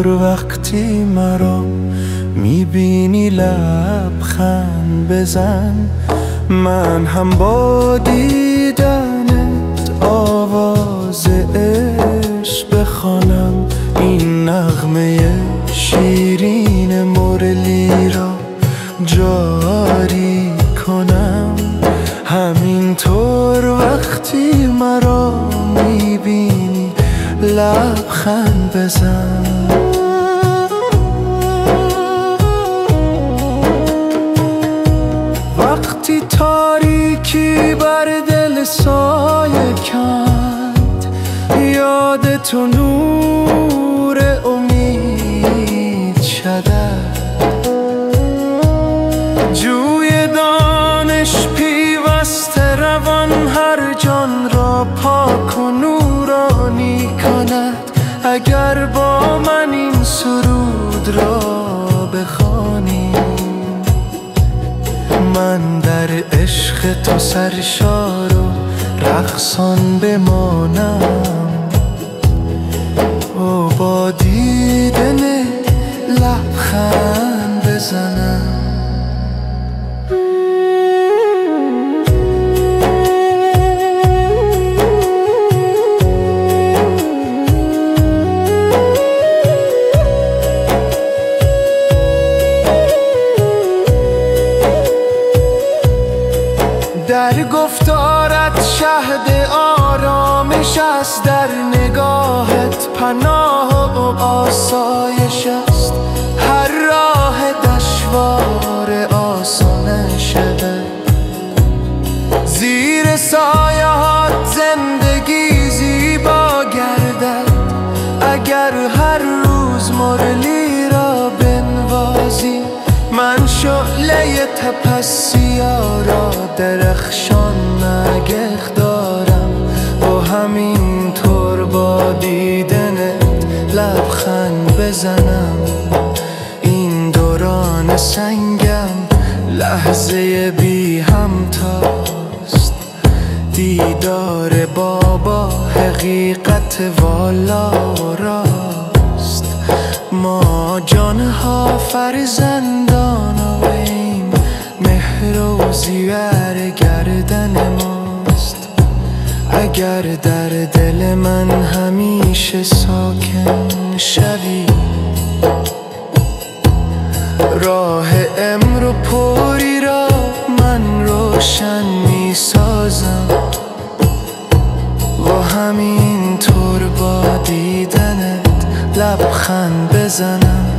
وقتی مرا میبینی لبخند بزن، من هم با دیدنت آواز عشق بخوانم. این نغمه شیرین مرلی را جاری کنم. همینطور وقتی مرا میبینی لبخند بزن. وقتی تاریکی بر دل سایه کند، یاد تو نور امید شود. جوی دانش پیوسته روان هر جان را پاک و نورانی کند. اگر با من این سرود را بخوانی، من در عشق تو سرشار و رقصان بمانم. و با دیدن لبخند بزنم. در گفتارت شهد آرامش است، در نگاهت پناه و آسایش است. هر راه دشوار آسان شود. زیر سایه‌هات زندگی زیبا گردد. اگر هر روز مرلی را بنوازی، من شعله تپسیا را درخشان نگه دارم. و همینطور با دیدنت لبخند بزنم. این دوران سنگم لحظه بی همتاست. دیدار بابا حقیقت والا راست. ما جانها فرزندان و این مهر و زیور گردن ماست. اگر در دل من همیشه ساکن شوی، راه امر و پری را من روشن می سازم. و همینطور با دیدنت لبخند بزنم.